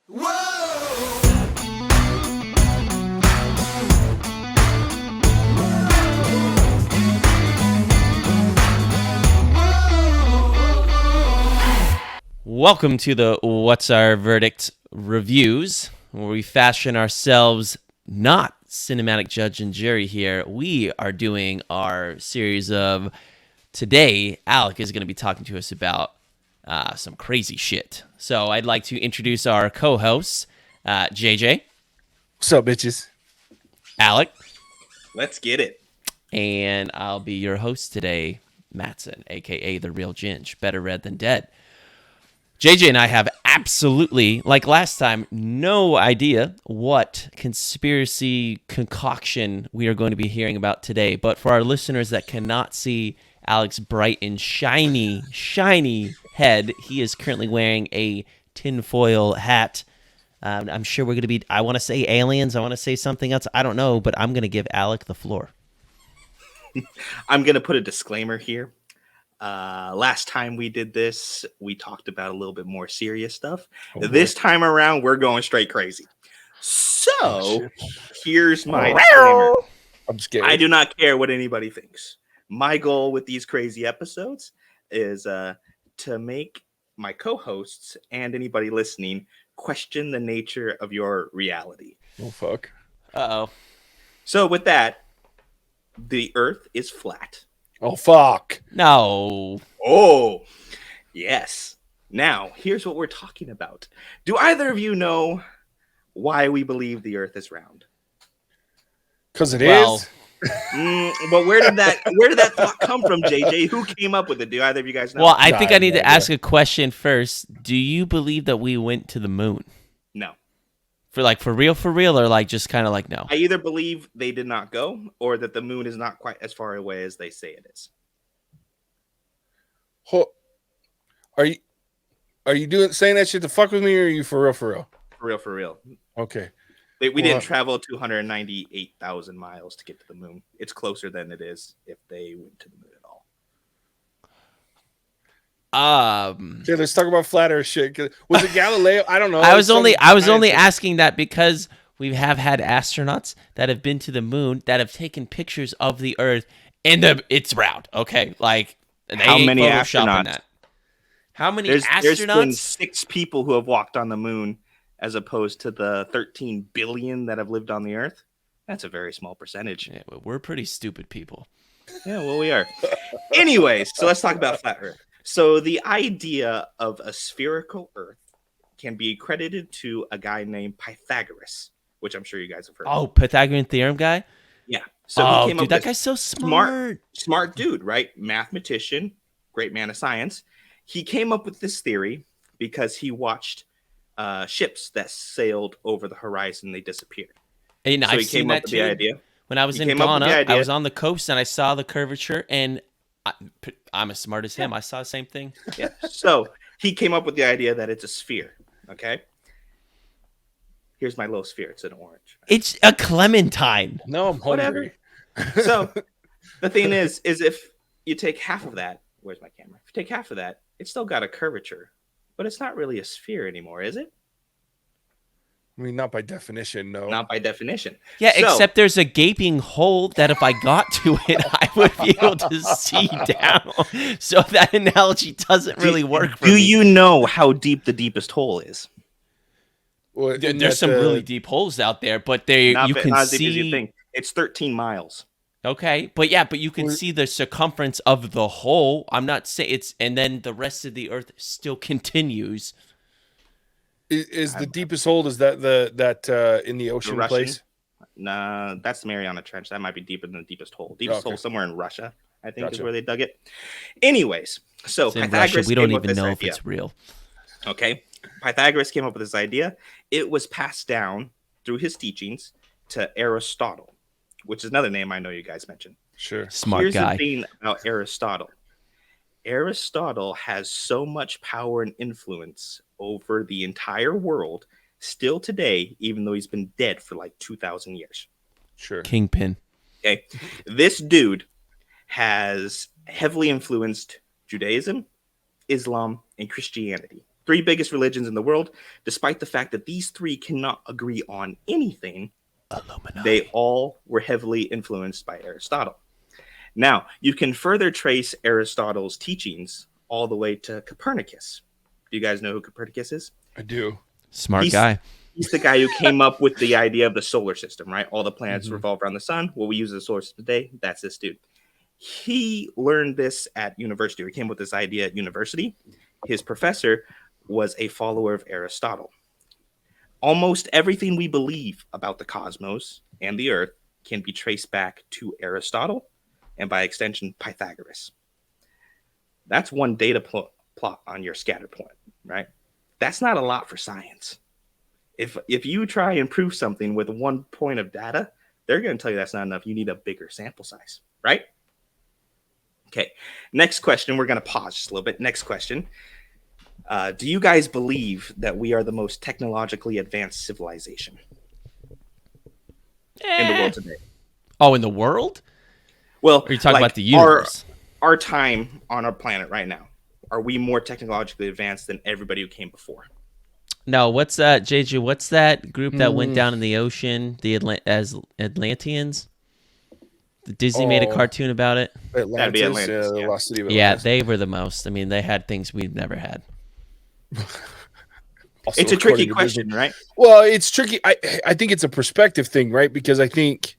Welcome to the What's Our Verdict reviews, where we fashion ourselves not cinematic judge and jury here. We are doing our series of today. Alec is going to be talking to us about some crazy shit. So I'd like to introduce our co-hosts, JJ. What's up, bitches? Alec. Let's get it. And I'll be your host today, Mattson, a.k.a. The Real Ginge, better read than dead. JJ and I have absolutely, like last time, no idea what conspiracy concoction we are going to be hearing about today. But for our listeners that cannot see Alec's bright and shiny head, he is currently wearing a tinfoil hat. I'm sure we're going to be, I want to say aliens, I want to say something else. I don't know, but I'm going to give Alec the floor. I'm going to put a disclaimer here. Last time we did this, we talked about a little bit more serious stuff. This time around, we're going straight crazy. So, here's my disclaimer. I'm scared. I do not care what anybody thinks. My goal with these crazy episodes is to make my co-hosts and anybody listening question the nature of your reality. Oh, fuck. Uh-oh. So, with that, the Earth is flat. Oh, fuck. No. Oh, yes. Now, here's what we're talking about. Do either of you know why we believe the Earth is round? Because it Well, is. But where did that thought come from, JJ? Who came up with it? Do either of you guys know? Well, I think I need No to idea. ask a question first. Do you believe that we went to the moon? No. For real, or like just kind of like no? I either believe they did not go or that the moon is not quite as far away as they say it is. Are you saying that shit to fuck with me, or are you for real? For real. Okay. We didn't travel 298,000 miles to get to the moon. It's closer than it is if they went to the moon at all. Okay, let's talk about flat Earth shit. Was it Galileo? I don't know. I was only asking that because we have had astronauts that have been to the moon that have taken pictures of the Earth and it's round. Okay, like How many astronauts? That. How many There's been astronauts? 6 people who have walked on the moon as opposed to the 13 billion that have lived on the Earth. That's a very small percentage. Yeah, but we're pretty stupid people. Yeah, well, we are. Anyways, so let's talk about flat Earth. So the idea of a spherical Earth can be credited to a guy named Pythagoras, which I'm sure you guys have heard. Oh, Pythagorean theorem guy? Yeah. So he came up that with guy's so smart. smart dude, right? Mathematician, great man of science. He came up with this theory because he watched ships that sailed over the horizon. They disappeared. And So I've he seen came that up with too. the idea. When I was He in came up with the Ghana, I idea. was on the coast and I saw the curvature, and I'm as smart as him. I saw the same thing. Yeah. So he came up with the idea that it's a sphere. Okay. Here's my little sphere. It's an orange. It's a clementine. No, I'm hungry. Whatever. So the thing is if you take half of that, where's my camera? If you take half of that, it's still got a curvature, but it's not really a sphere anymore, is it? I mean, not by definition, no. Not by definition. Yeah, So- except there's a gaping hole that if I got to it, I would be able to see down. So that analogy doesn't really work for Do me. you know how deep the deepest hole is? Well, There's some really deep holes out there, but you can Not as deep see. as you think. It's 13 miles. Okay, but you can see the circumference of the hole. I'm not saying it's, and then the rest of the Earth still continues. Is the deepest hole? Is that in the ocean Russian? place? Nah, that's the Mariana Trench. That might be deeper than the deepest hole. Deepest hole somewhere in Russia, I think, is Gotcha. where they dug it. Anyways, so It's in Pythagoras Russia. We don't came up even with this know if idea. it's real. Okay, Pythagoras came up with this idea. It was passed down through his teachings to Aristotle, which is another name I know you guys mentioned. Sure. Smart Here's guy. the thing about Aristotle. Aristotle has so much power and influence over the entire world still today, even though he's been dead for like 2,000 years. Sure. Kingpin. Okay. This dude has heavily influenced Judaism, Islam, and Christianity. three biggest religions in the world. Despite the fact that these three cannot agree on anything, they all were heavily influenced by Aristotle. Now, you can further trace Aristotle's teachings all the way to Copernicus. Do you guys know who Copernicus is? I do. Smart guy. He's the guy who came up with the idea of the solar system, right? All the planets revolve around the sun. What we use as a solar system today, that's this dude. He learned this at university, or he came up with this idea at university. His professor was a follower of Aristotle. Almost everything we believe about the cosmos and the earth can be traced back to Aristotle and, by extension, Pythagoras. That's one data plot on your scatter point, right? That's not a lot for science. If you try and prove something with one point of data, they're going to tell you that's not enough. You need a bigger sample size, right? Okay, next question. We're going to pause just a little bit. Next question. Do you guys believe that we are the most technologically advanced civilization in the world today? Oh, in the world? Well, or are you talking about the universe? Our time on our planet right now, are we more technologically advanced than everybody who came before? No, what's that, JJ? What's that group that went down in the ocean? The Atlanteans? Disney made a cartoon about it. Atlantis, Atlantis, the yeah. lost city of Yeah, Atlantis. they were the most. I mean, they had things we've never had. Also, It's a tricky according to question, Disney. right? Well, it's tricky. I think it's a perspective thing, right? Because I think,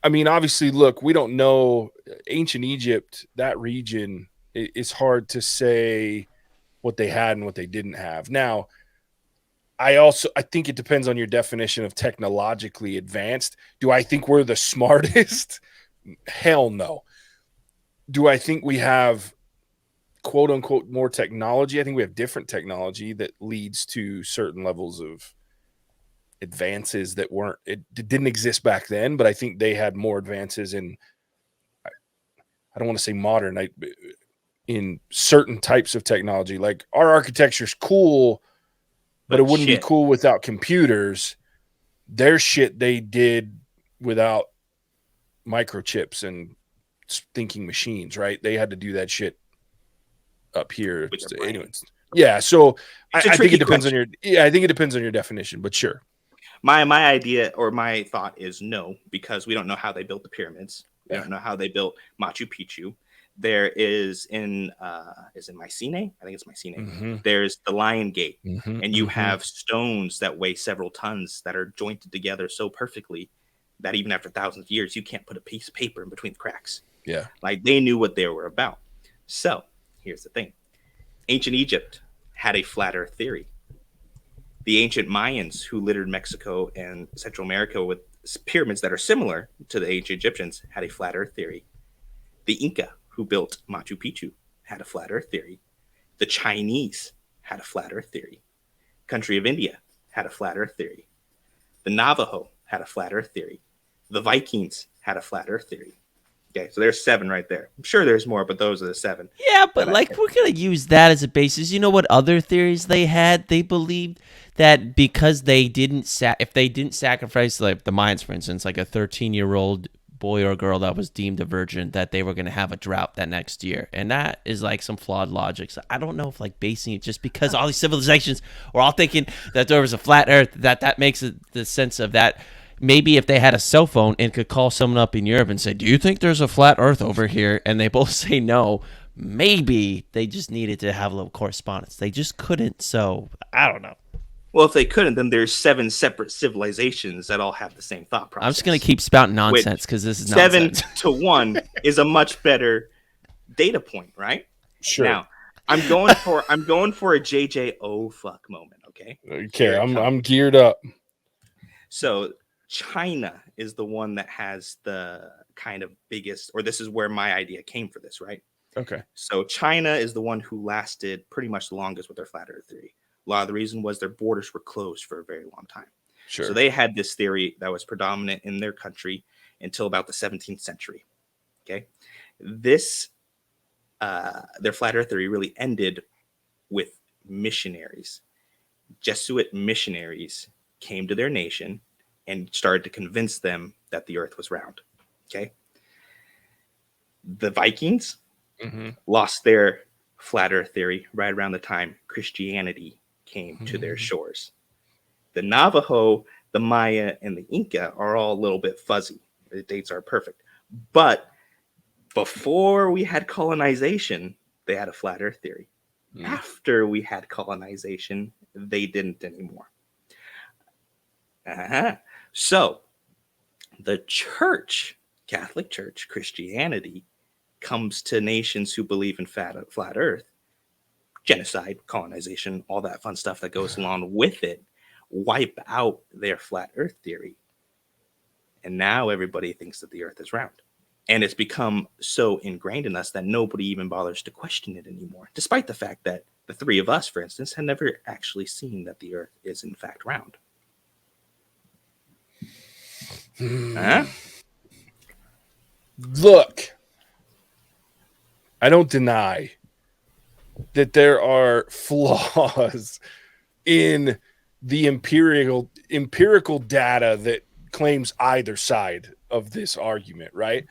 I mean, obviously, look, we don't know ancient Egypt, that region. It's hard to say what they had and what they didn't have. Now, I think it depends on your definition of technologically advanced. Do I think we're the smartest? Hell no. Do I think we have quote unquote more technology? I think we have different technology that leads to certain levels of advances that didn't exist back then, but I think they had more advances in, I don't want to say modern, in certain types of technology. Like our architecture's cool, but it wouldn't be cool without computers. Their shit they did without microchips and thinking machines, right? They had to do that shit up here. Anyways, yeah. So I think it depends on your. Yeah, I think it depends on your definition, but sure. My idea or my thought is no, because we don't know how they built the pyramids. We don't know how they built Machu Picchu. There is in Mycenae? I think it's Mycenae. Mm-hmm. There's the Lion Gate, Mm-hmm. and you have stones that weigh several tons that are jointed together so perfectly that even after thousands of years, you can't put a piece of paper in between the cracks. Yeah. Like they knew what they were about. So here's the thing. Ancient Egypt had a flat earth theory. The ancient Mayans who littered Mexico and Central America with pyramids that are similar to the ancient Egyptians had a flat earth theory. The Inca who built Machu Picchu had a flat earth theory. The Chinese had a flat earth theory. Country of India had a flat earth theory. The Navajo had a flat earth theory. The Vikings had a flat earth theory. Okay, so there's 7 right there. I'm sure there's more, but those are the 7. Yeah, but like we're going to use that as a basis. You know what other theories they had? They believed that because they didn't if they didn't sacrifice, like the Mayans, for instance, like a 13-year-old boy or girl that was deemed a virgin, that they were going to have a drought that next year. And that is like some flawed logic. So I don't know if like basing it just because all these civilizations were all thinking that there was a flat earth, that makes it the sense of that. Maybe if they had a cell phone and could call someone up in Europe and say, do you think there's a flat earth over here? And they both say no. Maybe they just needed to have a little correspondence. They just couldn't. So I don't know. Well, if they couldn't, then there's 7 separate civilizations that all have the same thought process. I'm just going to keep spouting nonsense because this is nonsense. 7 to 1 is a much better data point, right? Sure. Now, I'm going for a JJ oh fuck moment, okay? Okay, I'm geared up. So China is the one that has the kind of biggest, or this is where my idea came for this, right? Okay. So China is the one who lasted pretty much the longest with their flat earth theory. A lot of the reason was their borders were closed for a very long time. Sure. So they had this theory that was predominant in their country until about the 17th century. Okay. This, their flat earth theory really ended with missionaries. Jesuit missionaries came to their nation and started to convince them that the earth was round. Okay. The Vikings lost their flat Earth theory right around the time Christianity came to their shores. The Navajo, the Maya, and the Inca are all a little bit fuzzy. The dates are perfect. But before we had colonization, they had a flat Earth theory. After we had colonization, they didn't anymore. So the church, Catholic Church, Christianity, comes to nations who believe in flat Earth, genocide, colonization, all that fun stuff that goes along with it, wipe out their flat Earth theory. And now everybody thinks that the Earth is round. And it's become so ingrained in us that nobody even bothers to question it anymore, despite the fact that the three of us, for instance, have never actually seen that the Earth is in fact round. Look, I don't deny that there are flaws in the empirical data that claims either side of this argument, right?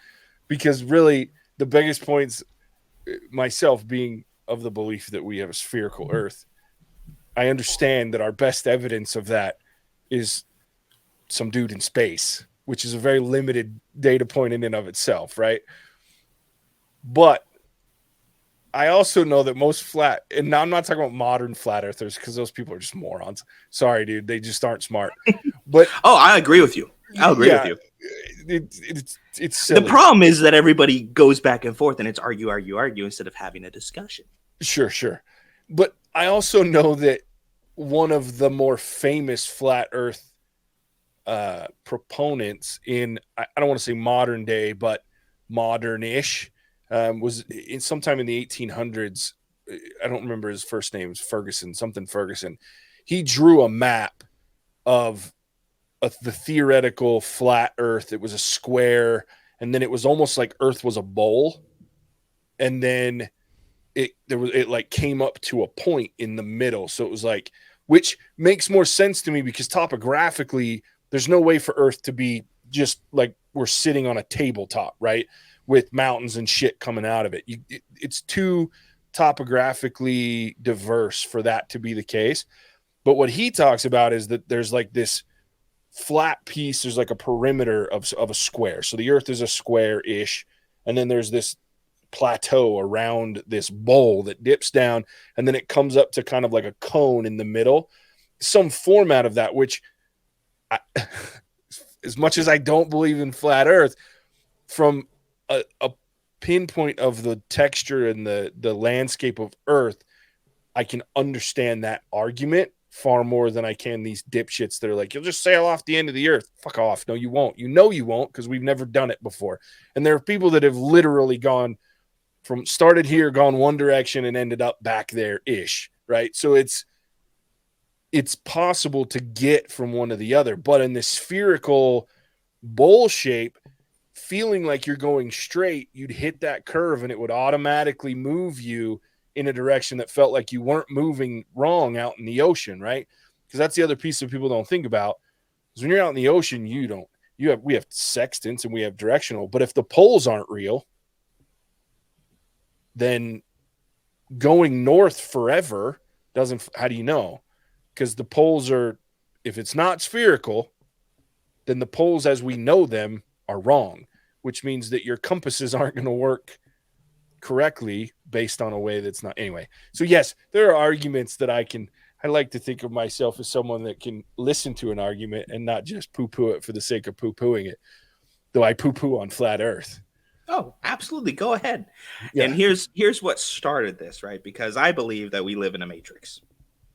Because really the biggest points, myself being of the belief that we have a spherical Earth, I understand that our best evidence of that is some dude in space, which is a very limited data point in and of itself, right? But I also know that most flat, and now I'm not talking about modern flat earthers because those people are just morons. Sorry, dude, they just aren't smart. But I agree with you. I agree with you. It's silly. The problem is that everybody goes back and forth, and it's argue instead of having a discussion. Sure. But I also know that one of the more famous flat Earth proponents in, I don't want to say modern day, but modern-ish, was in sometime in the 1800s. I don't remember his first name. It was Ferguson. He drew a map of the theoretical flat Earth. It was a square, and then it was almost like Earth was a bowl, and then it like came up to a point in the middle. So it was like, which makes more sense to me because topographically, there's no way for Earth to be just like we're sitting on a tabletop, right? With mountains and shit coming out of it. It's too topographically diverse for that to be the case. But what he talks about is that there's like this flat piece, there's like a perimeter of a square. So the Earth is a square-ish, and then there's this plateau around this bowl that dips down, and then it comes up to kind of like a cone in the middle. Some format of that, which as much as I don't believe in flat Earth, from a pinpoint of the texture and the landscape of Earth, I can understand that argument far more than I can these dipshits that are like, you'll just sail off the end of the Earth. Fuck off. No, you won't. You know you won't, because we've never done it before. And there are people that have literally started here, gone one direction, and ended up back there-ish, right? So it's possible to get from one to the other. But in the spherical bowl shape, feeling like you're going straight, you'd hit that curve and it would automatically move you in a direction that felt like you weren't moving wrong out in the ocean, right? Because that's the other piece that people don't think about. Is when you're out in the ocean, we have sextants and we have directional, but if the poles aren't real, then going north forever how do you know? Because the poles are, if it's not spherical, then the poles as we know them are wrong, which means that your compasses aren't going to work correctly based on a way that's not. Anyway, so yes, there are arguments that I like to think of myself as someone that can listen to an argument and not just poo-poo it for the sake of poo-pooing it, though I poo-poo on flat Earth. Oh, absolutely. Go ahead. Yeah. And here's what started this, right? Because I believe that we live in a matrix,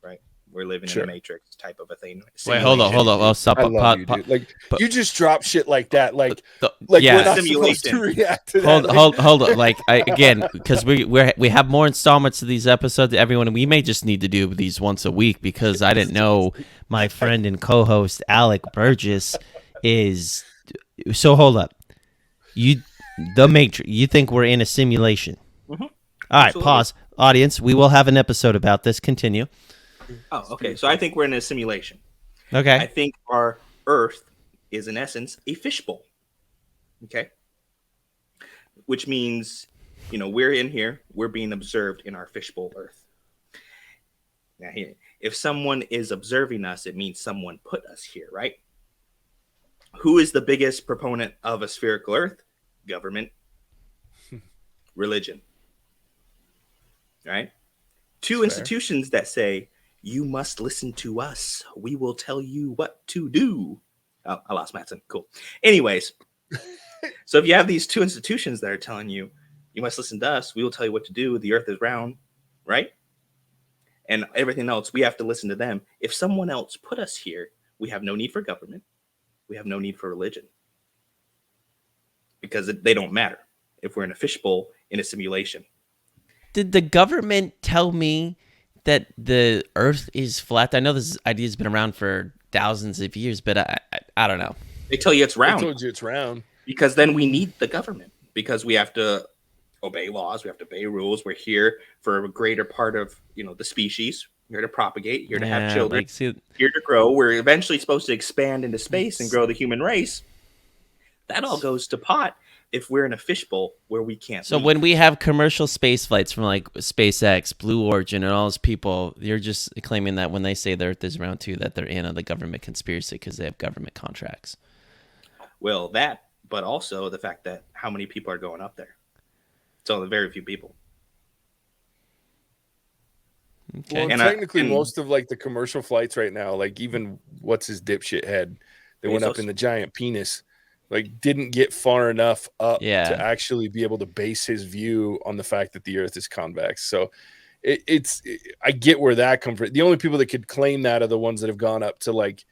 right? We're living in a matrix type of a thing. Wait, hold on. I'll stop. I love you, dude. Like, you just drop shit like that. Like yeah. We're not supposed to react to that. Hold on. Like, again, because we have more installments of these episodes. Everyone, we may just need to do these once a week because I didn't know my friend and co-host Alec Burgess is. So hold up, the Matrix. You think we're in a simulation? Mm-hmm. All right, absolutely. Pause, audience. We will have an episode about this. Continue. Oh, okay. So I think we're in a simulation. Okay. I think our Earth is, in essence, a fishbowl. Okay. Which means we're in here, we're being observed in our fishbowl Earth. Now, here, if someone is observing us, it means someone put us here, right? Who is the biggest proponent of a spherical Earth? Government, religion, right? Two institutions that say, you must listen to us. We will tell you what to do. Oh, I lost Mattson. Cool. Anyways, so if you have these two institutions that are telling you, you must listen to us, we will tell you what to do. The Earth is round, right? And everything else, we have to listen to them. If someone else put us here, we have no need for government. We have no need for religion. Because they don't matter if we're in a fishbowl in a simulation. Did the government tell me that the Earth is flat? I know this idea has been around for thousands of years, but I don't know. They tell you it's round. They told you it's round. Because then we need the government. Because we have to obey laws. We have to obey rules. We're here for a greater part of, the species. We're here to propagate. Here to have children. Here to grow. We're eventually supposed to expand into space and grow the human race. That all goes to pot if we're in a fishbowl where we can't leave. When we have commercial space flights from like SpaceX, Blue Origin, and all those people, you're just claiming that when they say the Earth is round too, that they're in on the government conspiracy because they have government contracts. Well, that, but also the fact that how many people are going up there. It's only very few people. Okay. Well, technically, most of like the commercial flights right now, like even what's his dipshit head, they went up in the giant penis. Like didn't get far enough up to actually be able to base his view on the fact that the Earth is convex. So I get where that comes from. The only people that could claim that are the ones that have gone up to like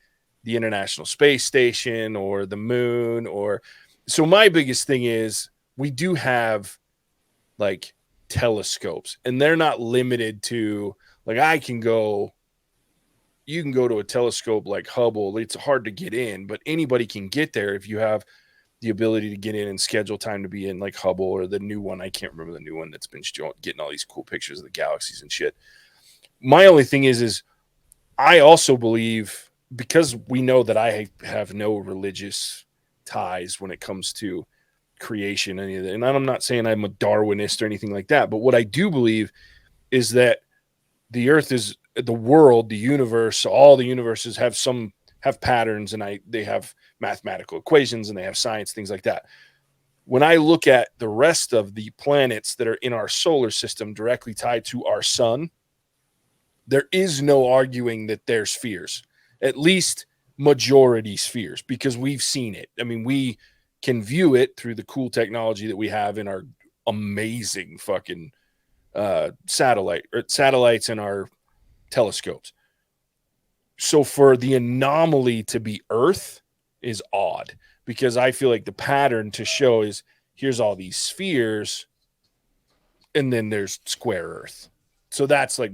the International Space Station or the moon so my biggest thing is we do have like telescopes and they're not limited to like you can go to a telescope like Hubble. It's hard to get in, but anybody can get there if you have the ability to get in and schedule time to be in like Hubble or the new one. I can't remember the new one that's been getting all these cool pictures of the galaxies and shit. My only thing is I also believe, because we know that I have no religious ties when it comes to creation, and I'm not saying I'm a Darwinist or anything like that, but what I do believe is that the Earth is the world, the universe, all the universes have patterns and they have mathematical equations and they have science, things like that. When I look at the rest of the planets that are in our solar system directly tied to our sun, there is no arguing that they're spheres, at least majority spheres, because we've seen it. I mean, we can view it through the cool technology that we have in our amazing fucking satellites and our telescopes. So for the anomaly to be Earth is odd, because I feel like the pattern to show is here's all these spheres and then there's square Earth. So that's like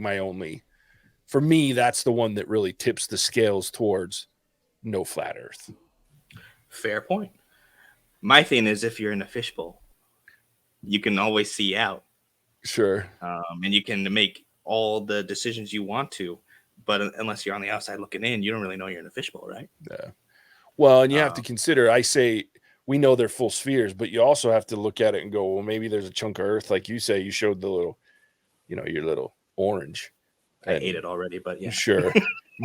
for me, that's the one that really tips the scales towards no flat Earth. Fair point. My thing is, if you're in a fishbowl, you can always see out. Sure. And you can make all the decisions you want to, but unless you're on the outside looking in, you don't really know you're in a fishbowl, right? Yeah. Well, and you have to consider, I say we know they're full spheres, but you also have to look at it and go, well, maybe there's a chunk of Earth. Like you say, you showed the little, your little orange. I ate it already, but yeah. Sure.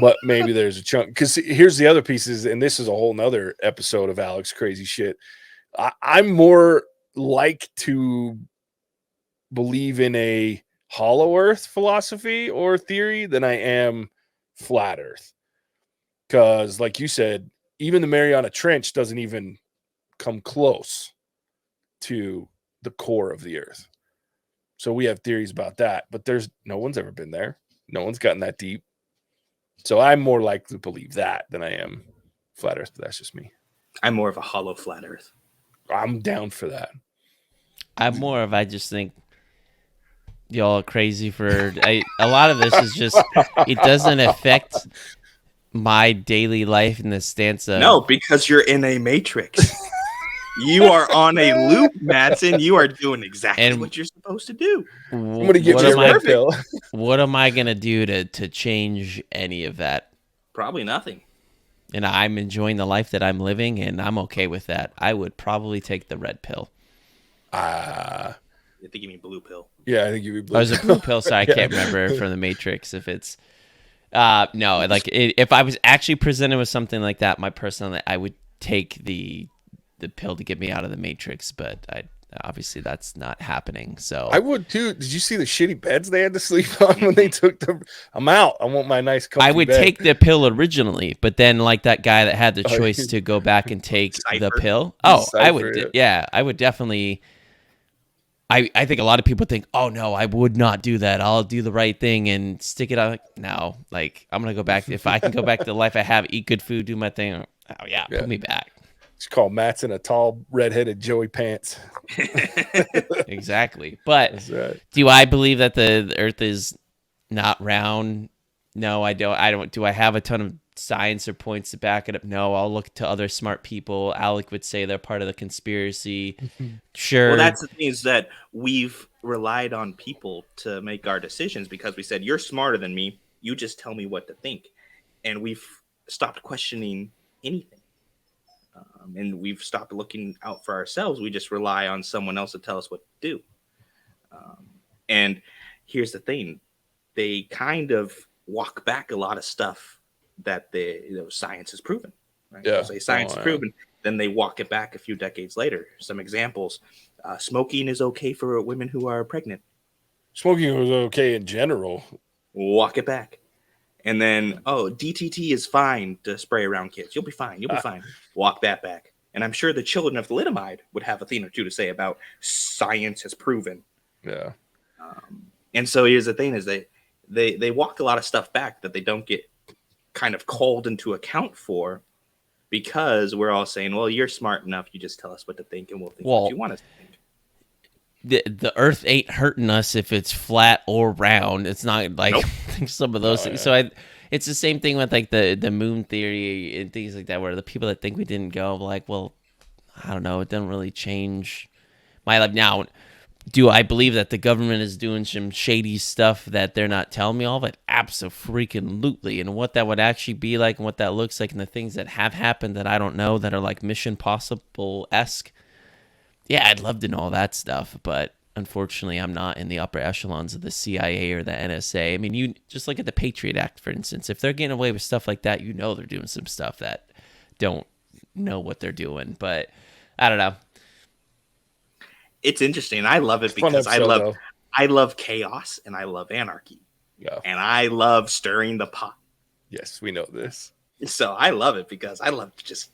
But maybe there's a chunk. Because here's the other pieces, and this is a whole nother episode of Alec's crazy shit. I'm more like to believe in a hollow Earth philosophy or theory than I am flat Earth. Because, like you said, even the Mariana Trench doesn't even come close to the core of the Earth. So we have theories about that, but no one's ever been there. No one's gotten that deep. So I'm more likely to believe that than I am flat Earth, but that's just me. I'm more of a hollow flat Earth. I'm down for that. I just think y'all are crazy for a lot of this is just it doesn't affect my daily life in the stance of no, because you're in a matrix. You are on a loop, Mattson. You are doing exactly what you're supposed to do. I'm going to give you a red pill. What am I going to do to change any of that? Probably nothing. And I'm enjoying the life that I'm living, and I'm okay with that. I would probably take the red pill. I think you mean blue pill. Yeah, I think you mean blue. Oh, it's a blue pill, so I Yeah. can't remember from the Matrix if it's. No, like if I was actually presented with something like that, I would take the pill to get me out of the Matrix, but obviously that's not happening. So I would too. Did you see the shitty beds they had to sleep on when they took them? I'm out. I want my nice comfy I would bed. take the pill originally, but then like that guy that had the Oh, choice to go back and take the Cypher. pill. Oh, I would. Cypher, Yeah, I would definitely. I think a lot of people think, oh no, I would not do that. I'll do the right thing and stick it out. Like, no, like I'm gonna go back. If I can go back to the life I have, eat good food, do my thing. Oh yeah, put me back. It's called Mattson, a tall redheaded Joey Pants. Exactly. But That's right. do I believe that the Earth is not round? No, I don't. I don't. Do I have a ton of science or points to back it up? No, I'll look to other smart people. Alec would say they're part of the conspiracy. Sure. Well, that's the thing, is that we've relied on people to make our decisions because we said, you're smarter than me. You just tell me what to think. And we've stopped questioning anything. And we've stopped looking out for ourselves. We just rely on someone else to tell us what to do. And here's the thing. They kind of walk back a lot of stuff that science has proven. Right? Yeah. They'll say science has proven. Then they walk it back a few decades later. Some examples. Smoking is okay for women who are pregnant. Smoking was okay in general. Walk it back. And then, DTT is fine to spray around kids. You'll be fine. You'll be fine. Walk that back. And I'm sure the children of thalidomide would have a thing or two to say about science has proven. Yeah. And so here's the thing is they walk a lot of stuff back that they don't get kind of called into account for because we're all saying, well, you're smart enough. You just tell us what to think and we'll think what you want us to think. The Earth ain't hurting us if it's flat or round. It's not like some of those things. Yeah. So it's the same thing with like the moon theory and things like that, where the people that think we didn't go, like, well, I don't know, it doesn't really change my life. Now, do I believe that the government is doing some shady stuff that they're not telling me all of it? Absolutely. And what that would actually be like and what that looks like and the things that have happened that I don't know that are like Mission Possible-esque. Yeah, I'd love to know all that stuff, but unfortunately, I'm not in the upper echelons of the CIA or the NSA. I mean, you just look at the Patriot Act, for instance. If they're getting away with stuff like that, you know they're doing some stuff that don't know what they're doing. But I don't know. It's interesting. I love it because I love chaos and I love anarchy. Yeah. And I love stirring the pot. Yes, we know this. So I love it because I love to just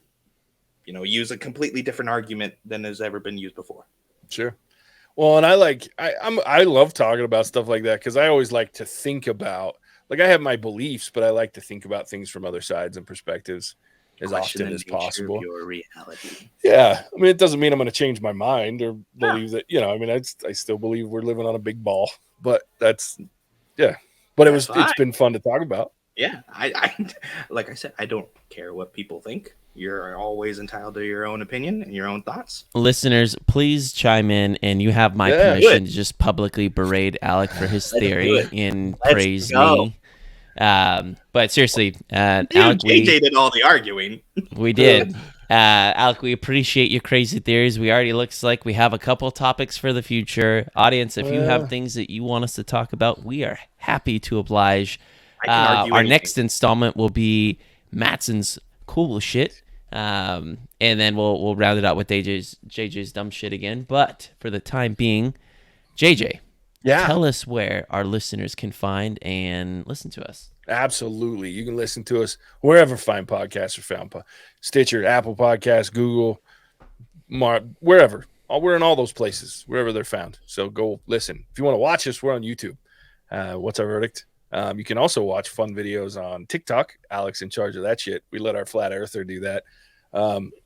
use a completely different argument than has ever been used before. Sure. Well, and I love talking about stuff like that because I always like to think about, like, I have my beliefs, but I like to think about things from other sides and perspectives as often as possible. Your reality. Yeah. I mean, it doesn't mean I'm going to change my mind or believe that, I mean, I still believe we're living on a big ball, but it's been fun to talk about. Yeah. I like I said, I don't care what people think. You're always entitled to your own opinion and your own thoughts. Listeners, please chime in, and you have my permission to just publicly berate Alec for his theory and praise me. But seriously, Alec, JJ did all the arguing. We did. Alec, we appreciate your crazy theories. We already looks like we have a couple topics for the future. Audience, if you have things that you want us to talk about, we are happy to oblige. Our next installment will be Mattson's cool shit. And then we'll round it out with JJ's dumb shit again. But for the time being, JJ, tell us where our listeners can find and listen to us. Absolutely. You can listen to us wherever fine podcasts are found. Stitcher, Apple Podcasts, Google, wherever. We're in all those places, wherever they're found. So go listen. If you want to watch us, we're on YouTube. What's Our Verdict? You can also watch fun videos on TikTok. Alec's in charge of that shit. We let our flat earther do that.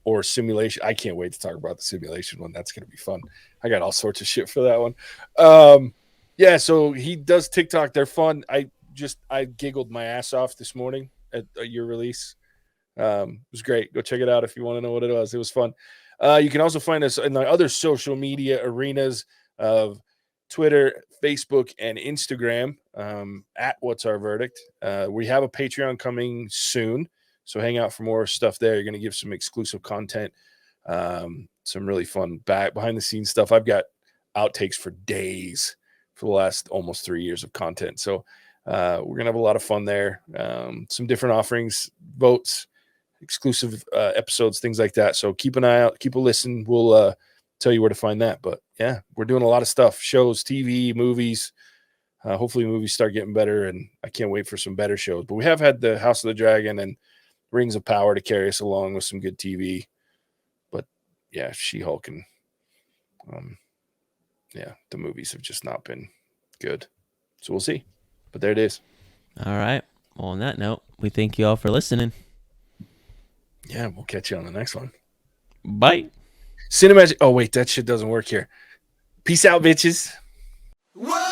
Or simulation. I can't wait to talk about the simulation one. That's going to be fun. I got all sorts of shit for that one. So he does TikTok. They're fun. I giggled my ass off this morning at your release. It was great. Go check it out if you want to know what it was. It was fun. You can also find us in the other social media arenas of Twitter, Facebook, and Instagram at What's Our Verdict. We have a Patreon coming soon, so hang out for more stuff there. You're going to give some exclusive content, some really fun behind-the-scenes stuff. I've got outtakes for days for the last almost 3 years of content. So we're gonna have a lot of fun there. Some different offerings, votes, exclusive episodes, things like that. So keep an eye out, keep a listen. We'll tell you where to find that. But yeah, we're doing a lot of stuff: shows, TV, movies. Hopefully movies start getting better, and I can't wait for some better shows. But we have had the House of the Dragon and Rings of Power to carry us along with some good TV. But yeah, She-Hulk and the movies have just not been good. So we'll see. But there it is. All right. Well, on that note, we thank you all for listening. Yeah, we'll catch you on the next one. Bye. Cinemagic. Oh, wait, that shit doesn't work here. Peace out, bitches. Whoa!